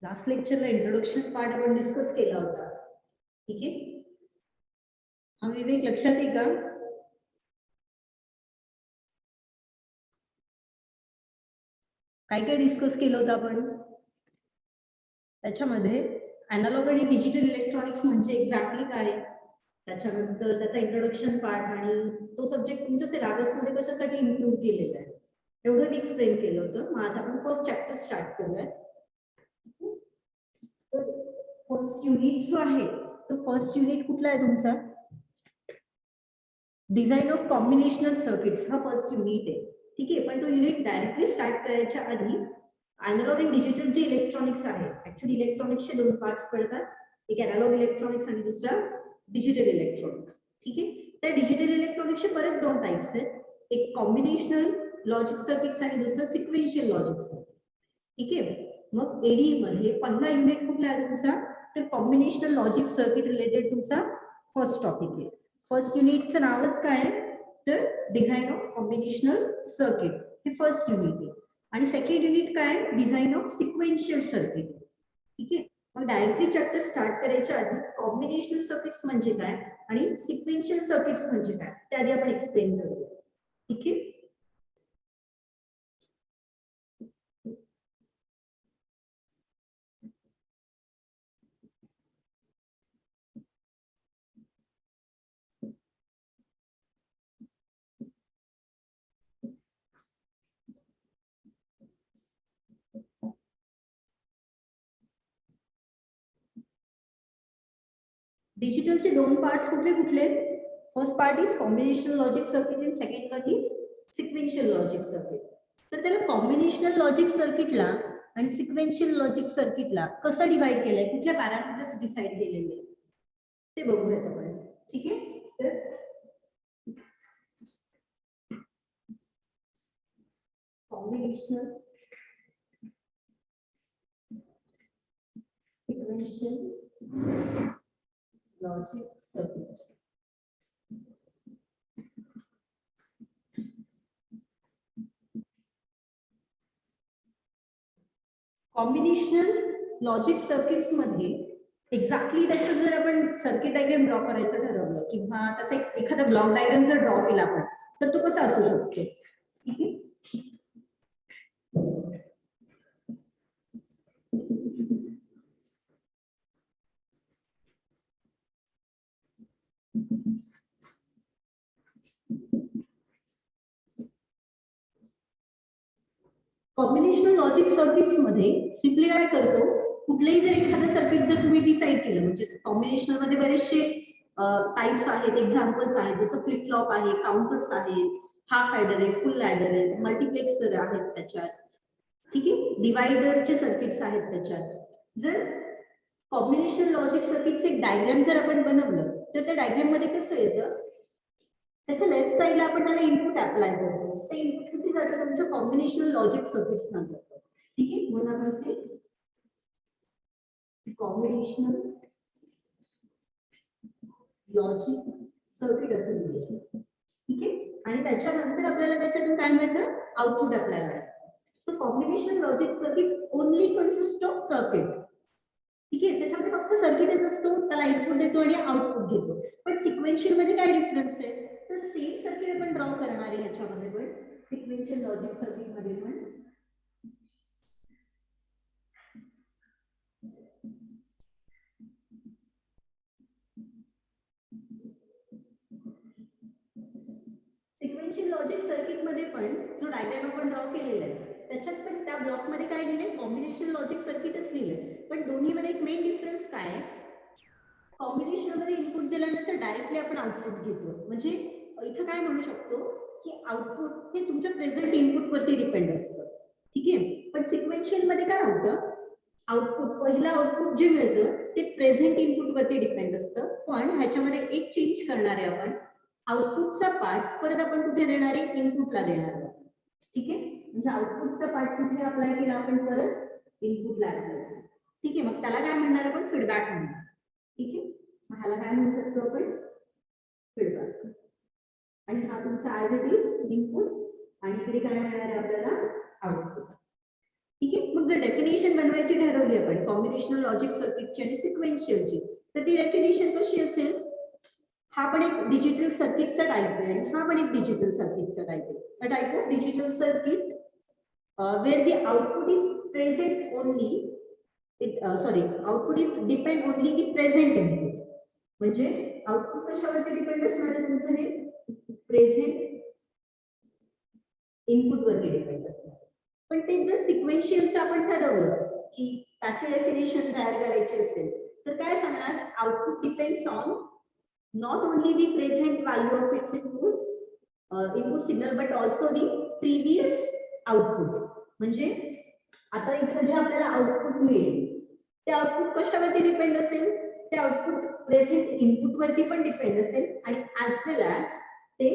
Last लेक्चरला introduction part आपण discuss केला होता. ठीक आहे, हा विवेक लक्षात आहे का? काय काय डिस्कस केलं होतं आपण त्याच्यामध्ये? अॅनालॉग आणि डिजिटल इलेक्ट्रॉनिक्स म्हणजे एक्झॅक्टली काय, त्याच्यानंतर त्याचा इंट्रोडक्शन पार्ट आणि तो सब्जेक्ट तुमच्या सिलेबस मध्ये कशासाठी इन्क्लूड केलेला आहे एवढं मी एक्सप्लेन केलं होतं. मग आज आपण फर्स्ट चॅप्टर स्टार्ट करूया. फर्स्ट युनिट जो आहे तो फर्स्ट युनिट कुठला आहे तुमचा? डिझाईन ऑफ कॉम्बिनेशनल सर्किट्स हा फर्स्ट युनिट आहे. ठीक आहे, पण तो युनिट डायरेक्टली स्टार्ट करायच्या आधी अॅनालॉग आणि डिजिटल जे इलेक्ट्रॉनिक्स आहे, ऍक्च्युअली इलेक्ट्रॉनिक्सचे दोन पार्ट्स पडतात, एक अॅनालॉग इलेक्ट्रॉनिक्स आणि दुसरा डिजिटल इलेक्ट्रॉनिक्स. ठीक आहे, त्या डिजिटल इलेक्ट्रॉनिक्सचे परत दोन टाइप्स आहेत, एक कॉम्बिनेशनल लॉजिक सर्किट्स आणि दुसरं सिक्वेन्शियल लॉजिक सर्किट. ठीक आहे, मग एडी मध्ये पहिला युनिट कुठला आहे तुमचा? तर कॉम्बिनेशनल लॉजिक सर्किट रिलेटेड तुमचा फर्स्ट टॉपिक आहे. फर्स्ट युनिटचं नावच काय आहे तर डिझाईन ऑफ कॉम्बिनेशनल सर्किट, हे फर्स्ट युनिट आहे. आणि सेकंड युनिट काय? Design of sequential circuit. ठीक आहे, मग डायरेक्टली चॅप्टर स्टार्ट करायच्या आधी कॉम्बिनेशनल सर्किट्स म्हणजे काय आणि सिक्वेन्शियल सर्किट्स म्हणजे काय ते आधी आपण एक्सप्लेन करूया. ठीक आहे, डिजिटलचे दोन पार्ट्स कुठले कुठले? First part is combinational logic circuit आणि second one is sequential logic circuit. तर त्याला कॉम्बिनेशनल लॉजिक सर्किटला आणि सिक्वेन्शियल लॉजिक सर्किटला कसं डिवाइड केलंय, कुठल्या पॅरामीटर्स डिसाइड केलेले ते बघूयात आपण. ठीक आहे, तर combinational sequential logic circuit. Combinational logic circuits मध्ये एक्झॅक्टली त्याचं जर आपण सर्किट डायग्राम ड्रॉ करायचं ठरवलं किंवा त्याचा एखादा ब्लॉक डायग्राम जर ड्रॉ केला आपण तर तो कसा असू शकतो? ठीक आहे, कॉम्बिनेशनल लॉजिक सर्किट्स मध्ये सिम्पली काय करतो, कुठलेही जर एखादं सर्किट जर तुम्ही डिसाईड केलं, म्हणजे कॉम्बिनेशनल मध्ये बरेचसे टाइप्स आहेत, एक्झाम्पल्स आहेत, जसं फ्लिप फ्लॉप आहे, काउंटर्स आहेत, हाफ ॲडर आहे, फुल ॲडर आहे, मल्टिप्लेक्सर आहेत त्याच्यात. ठीक आहे, डिवायडरचे सर्किट्स आहेत त्याच्यात. जर कॉम्बिनेशनल लॉजिक सर्किटचे एक डायग्राम जर आपण बनवलं तर त्या डायग्राम मध्ये कसं येतं, त्याच्या लेफ्ट साइडला आपण त्याला इनपुट अप्लाय करतो, ते इनपुट कुठे जातं तुमच्या कॉम्बिनेशनल लॉजिक सर्किट्स मध्ये जातं. ठीक आहे, म्हणून आपण ते कॉम्बिनेशनल लॉजिक सर्किट असं लिहिलं. ठीक आहे, आणि त्याच्यानंतर आपल्याला त्याच्यातून काय मिळतं, आउटपुट आपल्याला मिळतं. So combination logic circuit only consist of circuit. ठीक आहे, त्याच्यामध्ये फक्त सर्किटच असतो, त्याला इनपुट देतो आणि आउटपुट घेतो. पण सिक्वेन्शियल मध्ये काय डिफरन्स आहे, तर सेम सर्किट आपण ड्रॉ करणार आहे ह्याच्यामध्ये पण, सिक्वेन्शियल लॉजिक सर्किट मध्ये पण. सिक्वेन्शियल लॉजिक सर्किट मध्ये पण जो डायग्राम आपण ड्रॉ केलेला आहे त्याच्यात पण त्या ब्लॉक मध्ये काय लिहिलंय, कॉम्बिनेशन लॉजिक सर्किटच लिहिलंय. पण दोन्ही मध्ये एक मेन डिफरन्स काय आहे, कॉम्बिनेशन मध्ये इनपुट दिल्यानंतर डायरेक्टली आपण आउटपुट घेतो, म्हणजे इथं काय म्हणू शकतो की आउटपुट हे तुमच्या प्रेझेंट इनपुट वरती डिपेंड असतं. ठीक आहे, पण सिक्वेन्शियल मध्ये काय होतं, आउटपुट पहिलं आउटपुट जे मिळतं ते प्रेझेंट इनपुट वरती डिपेंड असतं. पण ह्याच्यामध्ये एक चेंज करणार आहे आपण, आउटपुटचा पार्ट परत आपण कुठे देणार आहे, इनपुटला देणार आहे. ठीक आहे, म्हणजे आउटपुटचा पार्ट कुठे अप्लाय केला आपण, परत इनपुटला अप्लाय केला. ठीक आहे, मग त्याला काय म्हणणार आपण, फीडबॅक म्हणणार. ठीक आहे, ह्याला काय म्हणू शकतो आपण, फीडबॅक. आणि हा तुमचा ऍज इट इज इनपुट आणि इकडे काय मिळणार आहे आपल्याला, आउटपुट. ठीक आहे, मग जर डेफिनेशन बनवायची ठरवली आपण कॉम्बिनेशनल लॉजिक सर्किटची आणि सिक्वेन्शियलची, तर ती डेफिनेशन कशी असेल? हा पण एक डिजिटल सर्किटचा टाइप आहे आणि हा पण एक डिजिटल सर्किटचा टाइप आहे. A type of digital circuit where the output is present only output is depend only the present input. म्हणजे आउटपुट कशावरती डिपेंड असणार आहे तुमचं? हे प्रेझेंट इनपुट वरती डिपेंड असणार. पण ते जर सिक्वेन्शियलचं आपण ठरवलं की त्याचे डेफिनेशन तयार करायचे असेल तर काय सांगणार? Output depends on not only the present value of its input signal but also the previous output. म्हणजे आता इथं जे आपल्याला आउटपुट मिळेल ते आउटपुट कशावरती डिपेंड असेल? ते आउटपुट प्रेझेंट इनपुट वरती पण डिपेंड असेल आणि ऍज वेल ऍज ते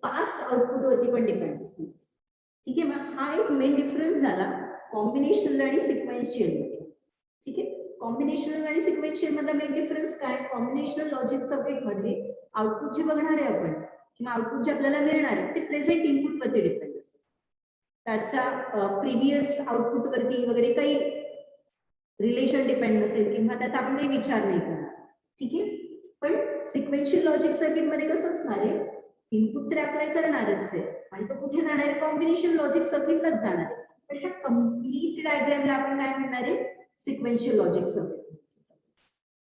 पास्ट आउटपुट वरती पण डिपेंड असेल. ठीक आहे, मग हा एक मेन डिफरन्स झाला कॉम्बिनेशनल आणि सिक्वेन्शियल मध्ये. ठीक आहे, कॉम्बिनेशनल आणि सिक्वेन्शियल मधला मेन डिफरन्स काय? कॉम्बिनेशनल लॉजिक सर्किट मध्ये आउटपुट जे बघणार आहे आपण किंवा आउटपुट जे आपल्याला मिळणार आहे ते प्रेझेंट इनपुट वरती डिपेंड असेल. त्याचा प्रिव्हियस आउटपुट वरती वगैरे काही रिलेशन डिपेंड नसेल किंवा त्याचा आपण काही विचार नाही करणार. ठीक आहे, पण सिक्वेन्शियल लॉजिक सर्किट मध्ये कसं असणार आहे? इनपुट तर अप्लाय करणारच आहे आणि तो कुठे जाणार आहे? कॉम्बिनेशन लॉजिक सर्किटलाच जाणार आहे. पण ह्या कम्प्लीट डायग्रामला आपण काय म्हणणार आहे? Sequential logic circuit.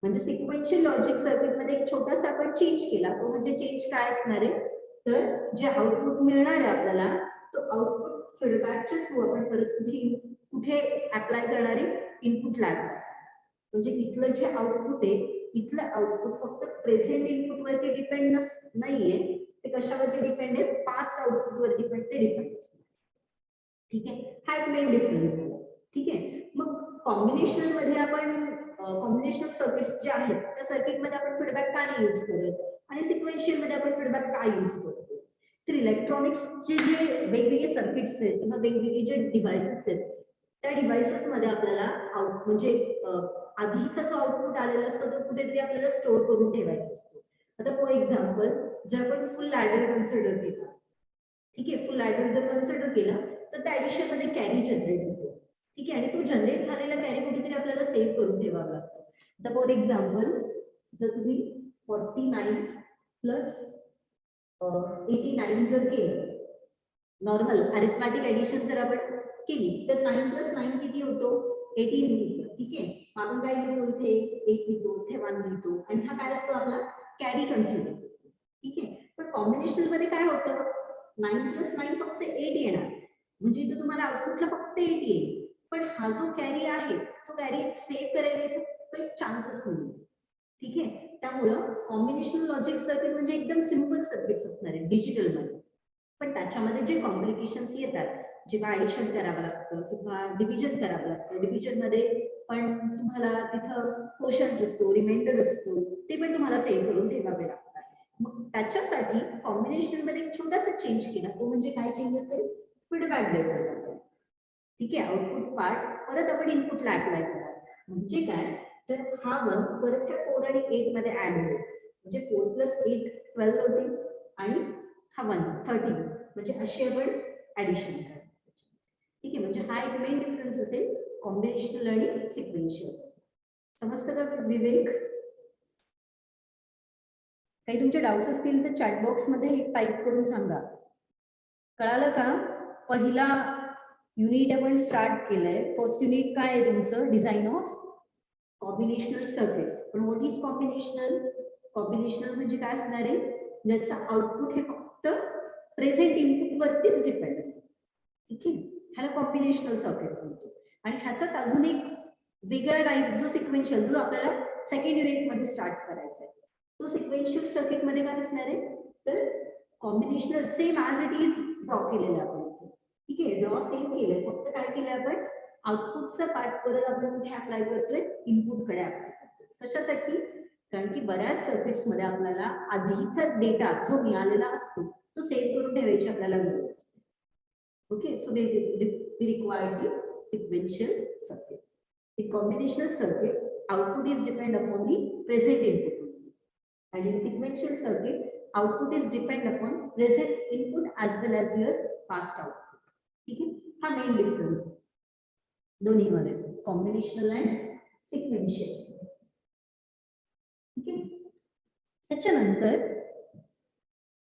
म्हणजे सिक्वेन्शियल लॉजिक सर्किट मध्ये एक छोटासा आपण चेंज केला, तो म्हणजे चेंज काय असणार आहे? तर जे आउटपुट मिळणार आहे आपल्याला तो आउटपुट फीडबॅकच्या थ्रू आपण परत कुठे अप्लाय करणार आहे? इनपुटला अप्लाय. म्हणजे इथलं जे आउटपुट आहे इथलं आउटपुट फक्त प्रेझेंट इनपुट वरती डिपेंड नाहीये, ते कशावरती डिपेंड आहे? पास्ट आउटपुट वरती पण ते डिपेंड असणार. ठीक आहे, हा एक मेन डिफरन्स आहे. ठीक आहे, मग कॉम्बिनेशनल मध्ये आपण कॉम्बिनेशनल सर्किट्स जे आहेत त्या सर्किट मध्ये आपण फीडबॅक का नाही यूज करत आणि सिक्वेन्शियल मध्ये आपण फीडबॅक का यूज करतो? तर इलेक्ट्रॉनिक्सचे जे वेगवेगळे सर्किट्स आहेत किंवा वेगवेगळे जे डिव्हाइसेस आहेत त्या डिव्हाइसेस मध्ये आपल्याला म्हणजे आधीचा जो आउटपुट आलेला असतो तो कुठेतरी आपल्याला स्टोअर करून ठेवायचा असतो. आता फॉर एक्झाम्पल जर आपण फुल लॅडर कन्सिडर केला, ठीक आहे, फुल लॅडर जर कन्सिडर केला तर त्या ऍडिशन मध्ये कॅरी जनरेट होतो. ठीक आहे, आणि तो जनरेट झालेला कॅरी कुठेतरी आपल्याला सेव्ह करून ठेवावा लागतो. आता फॉर एक्झाम्पल जर तुम्ही 49 प्लस 89 जर केलं, नॉर्मल अरिथमॅटिक ऍडिशन जर आपण केली तर 9 प्लस 9 किती होतो? 18 होतो. ठीक आहे, आपण काय लिहितो इथे? 8 लिहितो, इथे 1 लिहितो आणि हा काय असतो? आपला कॅरी कन्सिडर करतो. ठीक आहे, पण कॉम्बिनेशनल मध्ये काय होतं? 9 प्लस 9 फक्त 8 येणार, म्हणजे इथे तुम्हाला आउटपुटला फक्त 8 येईल. पण हा जो कॅरी आहे तो कॅरी सेव्ह करायला काही चान्सच नाही. ठीक आहे, त्यामुळं कॉम्बिनेशनल लॉजिक सर्किट म्हणजे एकदम सिंपल सर्किट्स असणार आहे डिजिटल मध्ये. पण त्याच्यामध्ये जे कॉम्प्लिकेशन्स येतात, जेव्हा ऍडिशन करावं लागतं किंवा डिव्हिजन करावं लागतं, डिव्हिजन मध्ये पण तुम्हाला तिथं क्वोशंट असतो, रिमाइंडर असतो, ते पण तुम्हाला सेव्ह करून ठेवावे लागतात. मग त्याच्यासाठी कॉम्बिनेशन मध्ये एक छोटासा चेंज केला, तो म्हणजे काय चेंज असेल? फीडबॅक देतो. ठीक आहे, आउटपुट पार्ट परत आपण इनपुटला अप्लाय करा. म्हणजे काय? तर हा 1 परत त्या 4 आणि 8 मध्ये ऍड होईल, म्हणजे 4 प्लस 8 12 होतील आणि हा 1 13, म्हणजे अशी आपण ऍडिशन करा. ठीक आहे, म्हणजे हा एक मेन डिफरन्स असेल कॉम्बिनेशनल आणि सिक्वेन्शियल. समजतं का विवेक? काही तुमचे डाऊट्स असतील तर चॅट बॉक्स मध्ये टाईप करून सांगा. कळालं का? पहिला युनिट आपण स्टार्ट केलंय. फर्स्ट युनिट काय आहे तुमचं? Design of combinational circuits. पण व्हॉट इज कॉम्बिनेशनल? कॉम्बिनेशनल म्हणजे काय असणार आहे? ज्याचं आउटपुट हे फक्त प्रेझेंट इनपुट वरतीच डिपेंड असेल. ठीक आहे, ह्याला कॉम्बिनेशनल सर्किट म्हणतो. आणि ह्याचाच अजून एक वेगळा टाईप जो सिक्वेन्शियल, जो आपल्याला सेकंड युनिट मध्ये स्टार्ट करायचा आहे, तो सिक्वेन्शियल सर्किट मध्ये काय असणार आहे? तर combinational same as it is draw केलेलं आपण. ठीक आहे, ड्रॉ सेम केलंय, फक्त काय केलंय आपण? आउटपुटचा पार्ट परत आपण कुठे अप्लाय करतोय? इनपुट कडे अप्लाय करतोय. कशासाठी? कारण की बऱ्याच सर्किट्स मध्ये आपल्याला आधीचा डेटा जो मिळालेला असतो तो सेव्ह करून ठेवायची आपल्याला गरज असते. Okay, so they require the sequential circuit. In combinational circuit, output is depend upon the present input only. And in sequential circuit, output is depend upon present input as well as your past output. ठीक है, हा main difference. दोन्हीमध्ये combinational and sequential. ठीक आहे. त्याच्यानंतर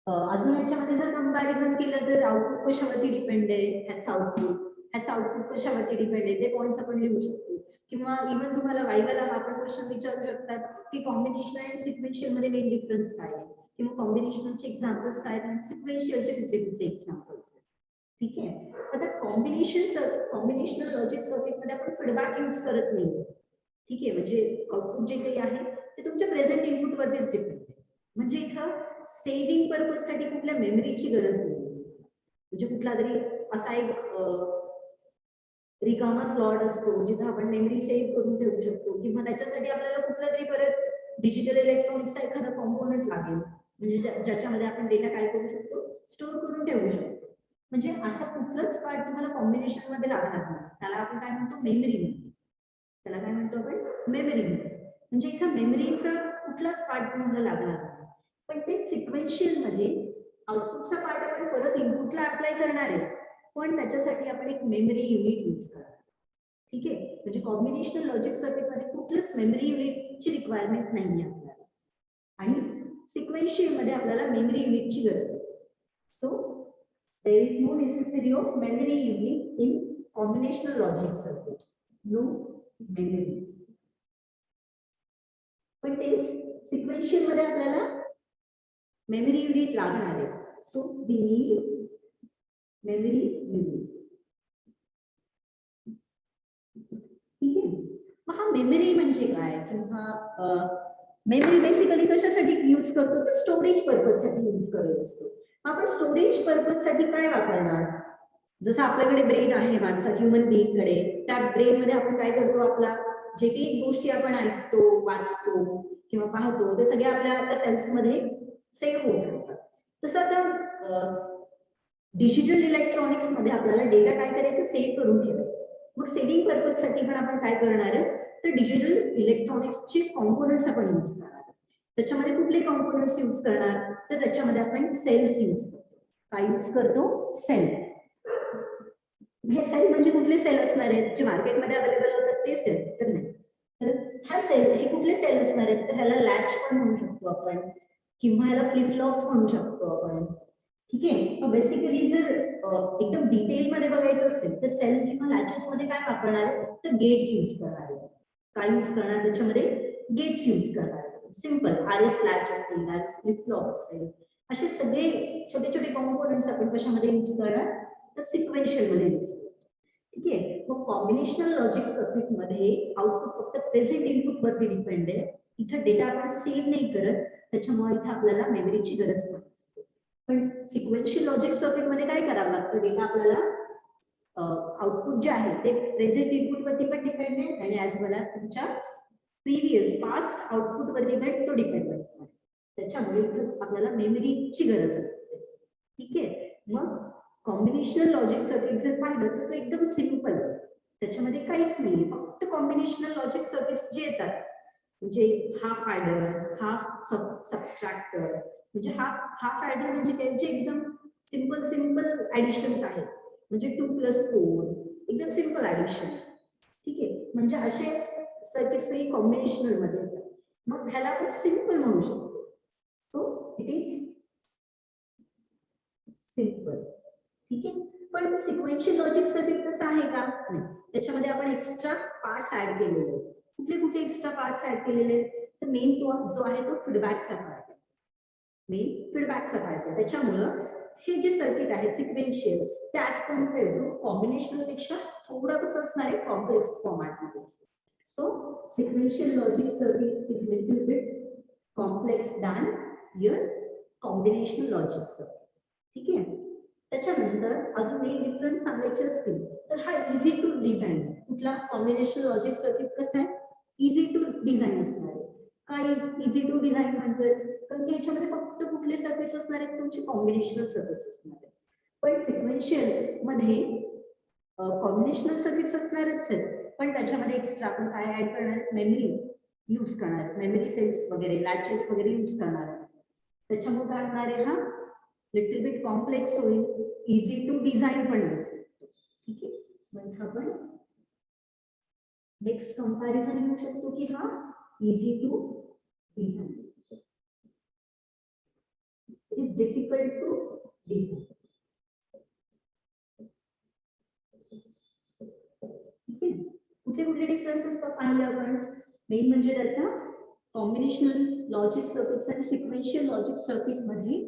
अजून याच्यामध्ये जर कंपॅरिझन केलं तर आउटपुट कशावरती डिपेंड आहे, ह्याचं आउटपुट कशावरती डिपेंड आहे ते पॉईंट्स आपण लिहू शकतो. किंवा इव्हन तुम्हाला वायवाला हा पण क्वेश्चन विचारू शकतात की कॉम्बिनेशन आणि सिक्वेन्शियल मध्ये मेन डिफरन्स काय आहे, किंवा कॉम्बिनेशनचे एक्झाम्पल्स काय आहेत आणि सिक्वेन्शियलचे कुठले कुठले एक्झाम्पल्स आहेत. ठीक आहे. आता कॉम्बिनेशनल लॉजिक सर्किट मध्ये आपण फीडबॅक यूज करत नाही. ठीक आहे. म्हणजे आउटपुट जे काही आहे ते तुमच्या प्रेझेंट इनपुट वरतीच डिपेंड आहे. म्हणजे इथं सेव्हिंग पर्पज साठी कुठल्या मेमरीची गरज नाही. म्हणजे कुठला तरी असा एक रिकामा स्लॉट असतो जिथे आपण मेमरी सेव्ह करून ठेवू शकतो, किंवा त्याच्यासाठी आपल्याला कुठला तरी परत डिजिटल इलेक्ट्रॉनिक्सचा एखादा कॉम्पोनंट लागेल, म्हणजे ज्याच्यामध्ये आपण डेटा काय करू शकतो, स्टोअर करून ठेवू शकतो. म्हणजे असा कुठलाच पार्ट तुम्हाला कॉम्बिनेशन मध्ये लागणार नाही. त्याला आपण काय म्हणतो, मेमरी म्हणतो. त्याला काय म्हणतो आपण, मेमरी म्हणतो. म्हणजे इथं मेमरीचा कुठलाच पार्ट तुम्हाला लागणार नाही. पण ते सिक्वेन्शियल मध्ये आउटपुटचा पार्ट आपण परत इनपुटला अप्लाय करणार आहे, पण त्याच्यासाठी आपण एक मेमरी युनिट यूज करणार. ठीक आहे. म्हणजे कॉम्बिनेशनल लॉजिक सर्किट मध्ये कुठलंच मेमरी युनिटची रिक्वायरमेंट नाहीये आपल्याला, आणि सिक्वेन्शियल मध्ये आपल्याला मेमरी युनिटची गरज असते. So there is no necessary of memory unit in combinational logic circuit. No memory. पण ते सिक्वेन्शियल मध्ये आपल्याला मेमरी युनिट लागणार आहे. So we need memory unit. ठीक आहे. मग हा मेमरी म्हणजे काय, किंवा मेमरी बेसिकली कशासाठी यूज करतो, तर स्टोरेज पर्पज साठी यूज करत असतो. आपण स्टोरेज पर्पज साठी काय वापरणार, जसं आपल्याकडे ब्रेन आहे माणसा ह्युमन बीइंग कडे, त्या ब्रेन मध्ये आपण काय करतो, आपला जे काही गोष्टी आपण ऐकतो, वाचतो किंवा पाहतो ते सगळे आपल्या सेल्स मध्ये सेव्ह होत राहतात. तसं आता डिजिटल इलेक्ट्रॉनिक्स मध्ये आपल्याला डेटा काय करायचं, सेव्ह करून ठेवायचं. मग सेव्हिंग पर्पज साठी पण आपण काय करणार आहे, तर डिजिटल इलेक्ट्रॉनिक्सचे कॉम्पोनंट्स आपण यूज करणार. त्याच्यामध्ये कुठले कॉम्पोनंट्स यूज करणार, तर त्याच्यामध्ये आपण सेल्स यूज करतो. काय यूज करतो, सेल. हे सेल म्हणजे कुठले सेल असणार आहेत, जे मार्केटमध्ये अवेलेबल होतात ते सेल तर नाही. तर हा सेल हे कुठले सेल असणार आहेत, तर ह्याला लॅच पण म्हणू शकतो आपण, किंवा ह्याला फ्लिप फ्लॉप्स म्हणू शकतो आपण. ठीक आहे. बेसिकली जर एकदम डिटेल मध्ये बघायचं असेल तर सेल किंवा लॅचेस मध्ये काय वापरणार आहे, तर गेट्स यूज करणार आहे. काय यूज करणार, त्याच्यामध्ये गेट्स यूज करणार. सिंपल आरएस लॅच असेल, आरएस फ्लिप फ्लॉप असेल, असे सगळे छोटे छोटे कॉम्पोनंट्स आपण कशामध्ये यूज करणार, तर सिक्वेन्शियल मध्ये यूज करतो. ठीक आहे. मग कॉम्बिनेशनल लॉजिक सर्किट मध्ये आउटपुट फक्त प्रेझेंट इनपुट वरती डिपेंड आहे. इथं डेटा आपण सेव्ह नाही करत, त्याच्यामुळे इथं आपल्याला मेमरीची गरज पडते. पण सिक्वेन्शियल लॉजिक सर्किट मध्ये काय करावं लागतं, डेटा आपल्याला आउटपुट जे आहे ते प्रेझेंट इनपुट वरती पण डिपेंड आहे, आणि ऍज वेल एज तुमच्या प्रिव्हियस पास्ट आउटपुट वरती पण तो डिपेंड असतो. त्याच्यामुळे आपल्याला मेमरीची गरज असते. ठीक आहे. मग कॉम्बिनेशनल लॉजिक सर्किट जर पाहिलं तर तो एकदम सिंपल, त्याच्यामध्ये काहीच नाही, फक्त कॉम्बिनेशनल लॉजिक सर्किट्स जे येतात, म्हणजे हाफ ॲडर, हाफ सबस्ट्रॅक्टर, म्हणजे हाफ ॲडर म्हणजे त्यांचे एकदम सिंपल ऍडिशन्स आहेत, म्हणजे 2+4 एकदम सिंपल ऍडिशन. ठीक आहे. म्हणजे असे सर्किट्स हे कॉम्बिनेशनल मध्ये येतात. मग ह्याला आपण सिंपल म्हणू शकतो. So it is simple. ठीक आहे. पण सिक्वेन्शियल लॉजिक सर्किट तसं आहे का, नाही. त्याच्यामध्ये आपण एक्स्ट्रा पार्ट्स ऍड केलेले आहेत. कुठले कुठले एक्स्ट्रा पार्ट्स ऍड केलेले आहेत, तर मेन जो आहे तो फीडबॅकचा पार्ट आहे. मेन फीडबॅकचा पार्ट आहे. त्याच्यामुळं हे जे सर्किट आहे सिक्वेन्शियल, ते ऍज कम्पेअर टू कॉम्बिनेशनल पेक्षा थोडं कसं असणार आहे, कॉम्प्लेक्स फॉर्मॅटमध्ये. So sequential logic circuit is little bit complex than your combinational logic circuit. ठीक आहे. त्याच्यानंतर अजून मेन डिफरन्स सांगायचे असतील तर हा इझी टू डिझाईन. कुठला, कॉम्बिनेशनल लॉजिक सर्किट कसं आहे, इझी टू डिझाईन असणार आहे. काय इझी टू डिझाईन म्हणतोय, कारण की याच्यामध्ये फक्त कुठले सर्किट्स असणार आहेत, तुमचे कॉम्बिनेशनल सर्किट्स असणार आहेत. पण सिक्वेन्शियल मध्ये कॉम्बिनेशनल सर्किट्स असणारच आहेत, पण त्याच्यामध्ये एक्स्ट्रा आपण काय ऍड करणार आहेत, मेमरी यूज करणार आहेत, मेमरी सेल्स वगैरे, लॅचेस वगैरे यूज करणार आहेत. त्याच्यामुळे काय होणार आहे, हा लिटिल बिट कॉम्प्लेक्स होईल, इझी टू डिझाईन पण नसेल. ठीक आहे. म्हणजे आपण नेक्स्ट कंपॅरिझन येऊ शकतो की हा easy to design, is difficult to design. कुठले कुठले डिफरन्सेस पाहिले आपण. मेन म्हणजे त्याचा कॉम्बिनेशनल लॉजिक सर्किट्स आणि सिक्वेन्शियल लॉजिक सर्किट मध्ये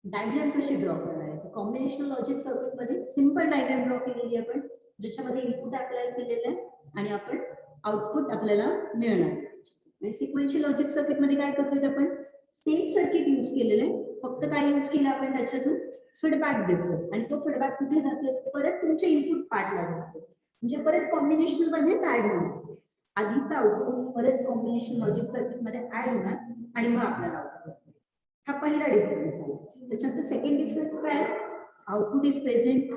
डायग्राम कसे ड्रॉ करणार आहे. कॉम्बिनेशनल लॉजिक सर्किट मध्ये सिंपल डायग्राम ड्रॉ केलेली आपण, ज्याच्यामध्ये इनपुट अप्लाय केलेलं आहे आणि आपण आउटपुट आपल्याला मिळणार. आणि सिक्वेन्शियल लॉजिक सर्किट मध्ये काय करतोय आपण, सेम सर्किट यूज केलेलं आहे, फक्त काय यूज केलं आपण, त्याच्यातून फीडबॅक देतो आणि तो फीडबॅक कुठे जातोय, परत तुमच्या इनपुट पार्टला जातो, म्हणजे परत कॉम्बिनेशनल मध्येच ऍड होणार. आधीचा आउटपुट परत कॉम्बिनेशन लॉजिक सर्किट मध्ये ऍड होणार आणि मग आपल्याला आउटपुट. हा पहिला डिफरन्स आहे. त्याच्यानंतर सेकंड डिफरन्स काय, output is present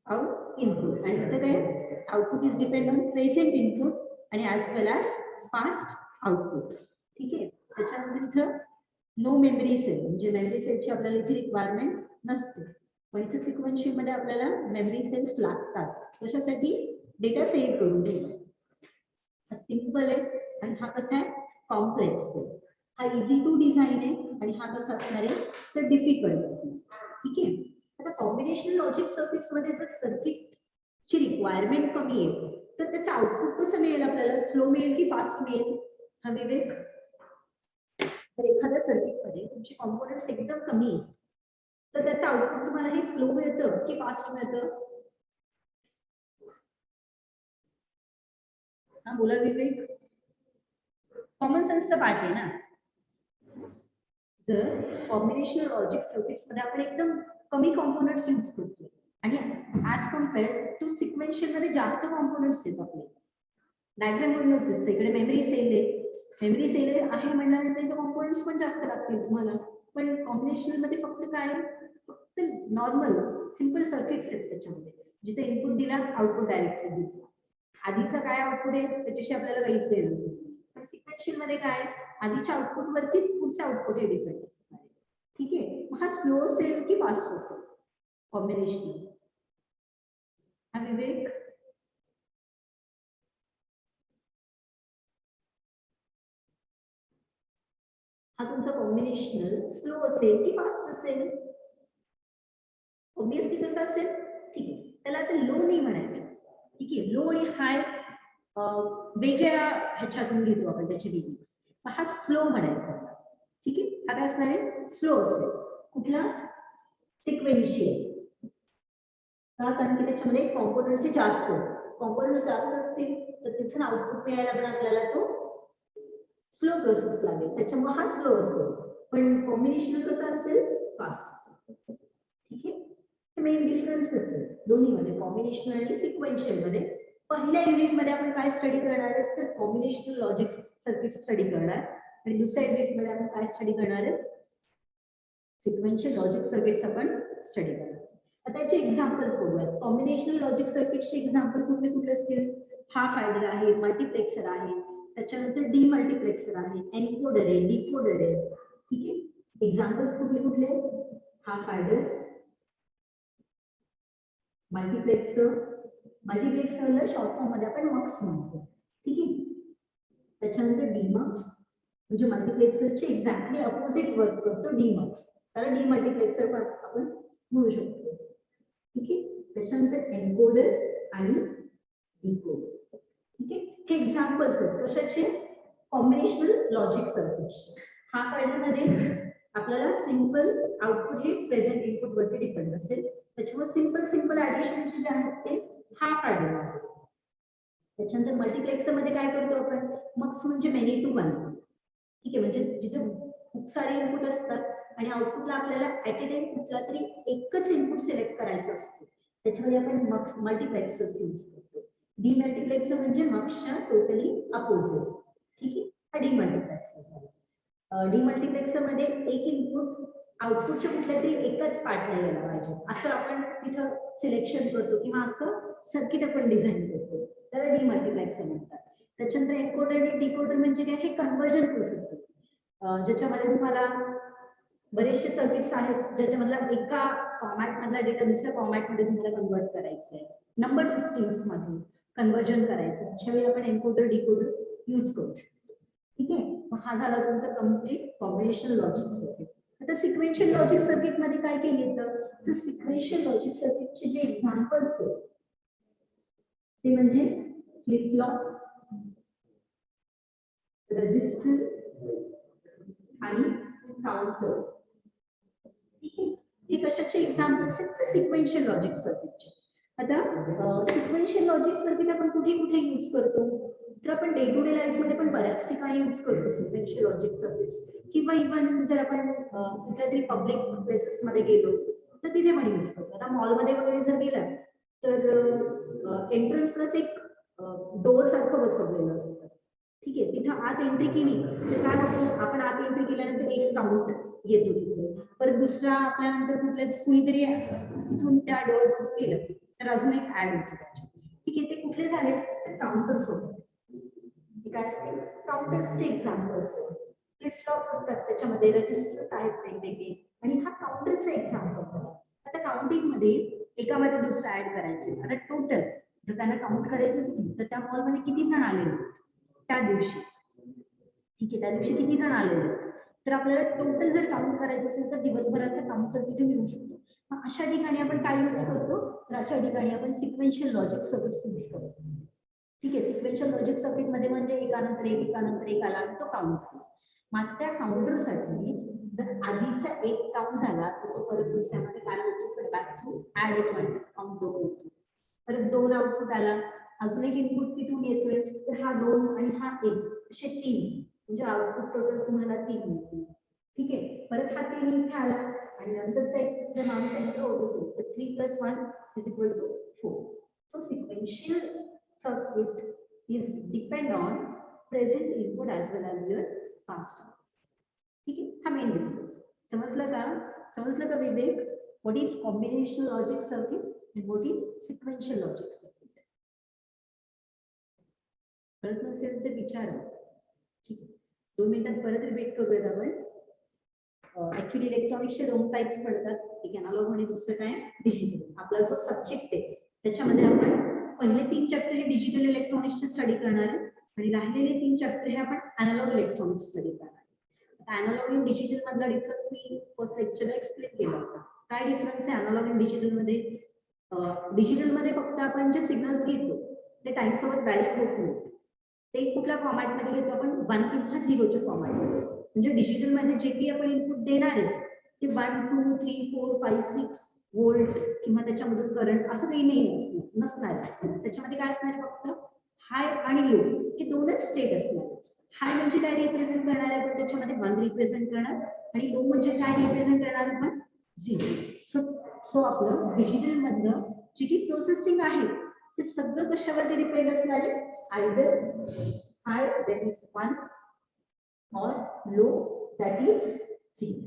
out input, आणि इथं काय, output is depend on present input आणि ऍज वेल ऍज पास्ट आउटपुट. ठीक आहे. त्याच्यानंतर इथं नो मेमरी सेल, म्हणजे मेमरी सेलची आपल्याला इथे रिक्वायरमेंट नसते, पण इथे सिक्वेन्शियल मध्ये आपल्याला मेमरी सेल्स लागतात. कशासाठी, डेटा सेव्ह करून ठेवा. हा सिंपल आहे आणि हा कसा आहे, कॉम्प्लेक्स आहे. हा इझी टू डिझाइन आहे आणि हा कसा असणार आहे, तर डिफिकल्ट असणार. ठीक आहे. आता कॉम्बिनेशनल लॉजिक सर्किट्स मध्ये जर सर्किट ची रिक्वायरमेंट कमी आहे तर त्याचं आउटपुट कसं मिळेल आपल्याला, स्लो मिळेल की फास्ट मिळेल. हा विवेक, तर एखाद्या सर्किट मध्ये तुमचे कॉम्पोनंट्स एकदम कमी आहेत तर त्याचं आउटपुट तुम्हाला हे स्लो मिळतं की फास्ट मिळतं. हा बोला विवेक, कॉमन सेन्सचा पार्ट आहे ना. जर कॉम्बिनेशनल लॉजिक सर्किट्स मध्ये आपण एकदम कमी कॉम्पोनंट्स यूज करतो आणि ऍज कम्पेअर्ड टू सिक्वेन्शियल मध्ये जास्त कॉम्पोनंट्स आहेत आपले, डायग्राम वरूनच दिसतं. इकडे मेमरी सेल आहे, मेमरी सेल आहे म्हणल्यानंतर इथे कॉम्पोनंट्स पण जास्त लागतील तुम्हाला. पण कॉम्बिनेशनल मध्ये फक्त काय, फक्त नॉर्मल सिंपल सर्किट्स आहेत त्याच्यामध्ये, जिथे इनपुट दिला आउटपुट डायरेक्टली दिसला. आधीचा काय आउटपुट आहे त्याच्याशी आपल्याला काहीच देणं नाही. पण सिक्वेन्शियल मध्ये काय, आधीच्या आउटपुट वरतीच पुढचं आउटपुट हे डिपेंड असणार आहे. ठीक आहे. मग हा स्लो असेल की फास्ट असेल कॉम्बिनेशनल, हा विवेक. हा तुमचा कॉम्बिनेशनल स्लो असेल की फास्ट असेल, ऑब्वियसली कसं असेल. ठीक आहे. त्याला आता लो नाही म्हणायचं. ठीक आहे. लो आणि हाय वेगळ्या ह्याच्यातून घेतो आपण त्याची रिडिंग्स. हा स्लो म्हणायचा. ठीक आहे. हा काय असणार आहे, स्लो असेल. कुठला, सिक्वेन्शियल. का, कारण की त्याच्यामध्ये कॉम्पोनंट्स जास्त, कॉम्पोनंट्स जास्त असतील तर तिथून आउटपुट मिळायला पण आपल्याला तो स्लो प्रोसेस लागेल, त्याच्यामुळे हा स्लो असेल. पण कॉम्बिनेशनल कसं असेल, फास्ट असेल. ठीक आहे. मेन डिफरन्स असेल दोन्ही मध्ये, कॉम्बिनेशनल आणि सिक्वेन्शियल मध्ये. पहिल्या युनिट मध्ये आपण काय स्टडी करणार आहे, तर कॉम्बिनेशनल लॉजिक सर्किट स्टडी करणार, आणि दुसऱ्या युनिट मध्ये आपण काय स्टडी करणार आहे, सिक्वेन्शियल लॉजिक सर्किट्स आपण स्टडी करणार. आता याचे एक्झाम्पल्स बघूयात. कॉम्बिनेशनल लॉजिक सर्किटचे एक्झाम्पल कुठले कुठले असतील, हाफ ऍडर आहे, मल्टीप्लेक्सर आहे, त्याच्यानंतर डीमल्टीप्लेक्सर आहे, एन्कोडर आहे, डिकोडर आहे. ठीक आहे. एक्झाम्पल्स कुठले कुठले, हाफ ऍडर, मल्टीप्लेक्सर, मल्टीप्लेक्सरला शॉर्ट फॉर्म मध्ये आपण मक्स म्हणतो. ठीक आहे. त्याच्यानंतर डीमक्स, म्हणजे मल्टीप्लेक्सरचे एक्झॅक्टली अपोजिट वर्क करतो डीमक्स, त्याला डीमल्टीप्लेक्सर पण आपण म्हणू शकतो. ठीक आहे. त्याच्यानंतर एन्कोडर आणि डिकोडर. ठीक आहे. हे एक्झाम्पल्स आहेत कशाचे, कॉम्बिनेशनल लॉजिक सर्किटचे. हाफ ऍडर मध्ये आपल्याला सिंपल आउटपुट हे प्रेझेंट इनपुट वरती डिपेंड असेल, त्याच्यामुळे सिंपल ऍडिशनचे जे आहेत ते हाफ ऍडर आहे. त्याच्यानंतर मल्टीप्लेक्सर मध्ये काय करतो आपण, मक्स म्हणजे मेनी टू वन. ठीक आहे. म्हणजे जिथे खूप सारे इनपुट असतात आणि आउटपुटला आपल्याला ऍट अ टाइम कुठला तरी एकच इनपुट सिलेक्ट करायचा असतो, त्याच्यामध्ये आपण मक्स मल्टीप्लेक्सर्स यूज करतो. डीमल्टीप्लेक्सर म्हणजे मक्सच्या टोटली अपोजिट. ठीक आहे. हा डीमल्टीप्लेक्सर झाला. डीमल्टीप्लेक्सर मध्ये एक इनपुट आउटपुटच्या कुठल्या तरी एकाच पार्टला यायला पाहिजे असं आपण तिथं सिलेक्शन करतो, किंवा असं सर्किट आपण डिझाईन करतो, त्याला डीमल्टीप्लेक्सर म्हणतात. त्याच्यानंतर एन्कोडर आणि डिकोडर म्हणजे काय, हे कन्व्हर्जन प्रोसेस आहे, ज्याच्यामध्ये तुम्हाला बरेचसे सर्किट्स आहेत ज्याच्यामधला एका फॉर्मॅट मधला डेटा दुसऱ्या फॉर्मॅट मध्ये तुम्हाला कन्वर्ट करायचा आहे. नंबर सिस्टीम्स मध्ये कन्वर्जन करायचं, अशा वेळी आपण एन्कोडर डिकोडर यूज करू शकतो. ठीक आहे, मग हा झाला तुमचा कम्प्लीट कॉम्बिनेशन लॉजिक सर्किट. आता सिक्वेन्शियल लॉजिक सर्किट मध्ये काय केले तर सिक्वेन्शियल लॉजिक सर्किटचे जे एक्झाम्पल्स आहेत ते म्हणजे फ्लिप फ्लॉप, रजिस्टर आणि काउंटर. हे कशाचे एक्झाम्पल्स आहेत तर सिक्वेन्शियल लॉजिक सर्किटचे. आता सिक्वेन्शियल लॉजिक सर्किट आपण कुठे कुठे यूज करतो तर आपण डे टू डे लाईफ मध्ये पण बऱ्याच ठिकाणी यूज करतो सिक्वेन्शियल लॉजिक सर्किट्स, किंवा इव्हन जर आपण कुठल्या तरी पब्लिक प्लेसेस मध्ये गेलो तर तिथे पण यूज करतो. आता मॉलमध्ये वगैरे जर गेला तर एंट्रन्सलाच एक डोअर सारखं बसवलेलं असतं. ठीक आहे, तिथं आत एंट्री केली तर काय होतं, आपण आत एंट्री केल्यानंतर एक काउंट येतो तिथे, परत दुसरा आपल्यानंतर कुणीतरी तिथून त्या डोअर गेलं तर अजून एक ऍड होतो त्याच्यात. ठीक आहे, ते कुठले झाले तर काउंटर्स होते. काय असते काउंटर्सचे एक्झाम्पल्स फ्लिप फ्लॉप्स असतात, त्याच्यामध्ये रजिस्टर्स आहेत वेगवेगळे, आणि हा काउंटरचा एक्झाम्पल झाला. आता काउंटिंग मध्ये एकामध्ये दुसरा ऍड करायचे. आता टोटल जर त्यांना काउंट करायचे असतील तर त्या मॉलमध्ये किती जण आलेले त्या दिवशी, ठीक आहे, त्या दिवशी किती जण आलेले तर आपल्याला टोटल जर काउंट करायचं असेल तर दिवसभराचा काउंटर तिथे मिळू शकतो. मग अशा ठिकाणी आपण काय यूज करतो तर अशा ठिकाणी आपण सिक्वेन्शियल लॉजिक सर्किट्स यूज करतो. ठीक आहे, सिक्वेन्शियल लॉजिक सर्किट मध्ये म्हणजे एकानंतर एक आला आणि तो काउंट झाला. मग त्या काउंटरसाठी जर आधीचा एक काउंट झाला तर तो परत दुसऱ्यामध्ये काय होतो फीडबॅक थ्रू ऍड एक म्हणतात काउंट दोन होतो. परत दोन आउटपुट आला, अजून एक इनपुट तिथून येतोय तर हा दोन आणि हा एक असे तीन, म्हणजे आउटपुट टोटल तुम्हाला तीन मिळतील. ठीक आहे, परत हा तीन इथे आला आणि नंतरचा एक जर माणूस इथे होत असेल तर 3 + 1 = 4. So sequential circuit is depend on present input as well as your past output. ठीक आहे, हा मेन डिफरन्स. समजलं का Vivek? What is combination logic circuit and what is sequential logic circuit? कळत नसेल तर विचारा. ठीक आहे, 2 मिनिटात परत रिपीट करूयात आपण. ऍक्च्युली इलेक्ट्रॉनिक्सचे दोन टाइप्स पडतात, एक अॅनालॉग आणि दुसरं काय डिजिटल. आपला जो सब्जेक्ट आहे त्याच्यामध्ये आपण पहिले 3 चॅप्टर हे डिजिटल इलेक्ट्रॉनिक्सचे स्टडी करणार आहे आणि राहिलेले 3 चॅप्टर हे आपण अॅनालॉग इलेक्ट्रॉनिक्स स्टडी करणार आहे. अॅनालॉग आणि डिजिटल मधला डिफरन्स मी फर्स्ट लेक्चरला एक्सप्लेन केला होता. काय डिफरन्स आहे अॅनालॉग आणि डिजिटल मध्ये? डिजिटल मध्ये फक्त आपण जे सिग्नल्स घेतो ते टाइम सोबत व्हॅल्यू होत नाही, ते कुठल्या फॉर्मॅट मध्ये घेतो आपण 1 किंवा 0च्या फॉर्मॅट मध्ये. म्हणजे डिजिटल मध्ये जे काही आपण इनपुट देणार आहे ते 1 2 3 4 5 6 वोल्ट किंवा त्याच्यामधून करंट असं काही नाही नसणार. त्याच्यामध्ये काय असणार फक्त हाय आणि लो हे दोनच स्टेट असणार. हाय म्हणजे काय रिप्रेझेंट करणार आहे आपण त्याच्यामध्ये 1 रिप्रेझेंट करणार आणि लो म्हणजे काय रिप्रेझेंट करणार आपण 0. सो आपलं डिजिटल मधलं जे काही प्रोसेसिंग आहे ते सगळं कशावरती डिपेंड असणार आहे, आयदर हाय दॅट इज 1 और लो दॅट इज 0.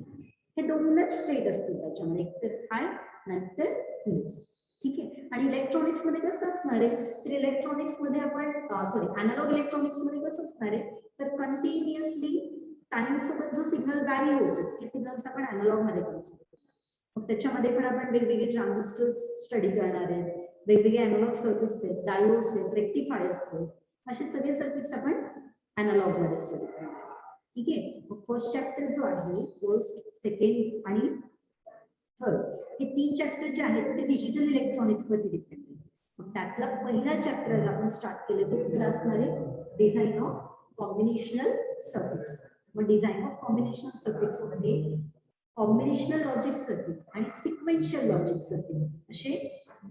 हे दोनच स्टेट असतील त्याच्यामध्ये, एकतर हाय नंतर लो. ठीक आहे, आणि इलेक्ट्रॉनिक्स मध्ये कसं असणार आहे तर इलेक्ट्रॉनिक्स मध्ये आपण अॅनालॉग इलेक्ट्रॉनिक्स मध्ये कसं असणार आहे तर कंटिन्युअसली टाइम सोबत जो सिग्नल व्हॅरी होतो ते सिग्नल्स आपण अॅनालॉग मध्ये कन्सिडर करतो. मग त्याच्यामध्ये पण आपण वेगवेगळे ट्रान्झिस्टर्स स्टडी करणार आहेत, वेगवेगळे अॅनालॉग सर्किट्स आहेत, डायोड्स आहेत, रेक्टिफायर्स आहेत, असे सगळे सर्किट्स आपण अॅनालॉग मध्ये स्टडी करणार. ठीक आहे, फर्स्ट चॅप्टर जो आहे फर्स्ट सेकंड आणि थर्ड हे 3 चॅप्टर जे आहेत ते डिजिटल इलेक्ट्रॉनिक्स वरती डिपेंड आहे. मग त्यातला पहिला चॅप्टर आपण स्टार्ट केले तो कुठला असणार आहे डिझाईन ऑफ कॉम्बिनेशनल सर्किट्स. मग डिझाईन ऑफ कॉम्बिनेशनल सर्किट्स मध्ये कॉम्बिनेशनल लॉजिक सर्किट आणि सिक्वेन्शियल लॉजिक सर्किट असे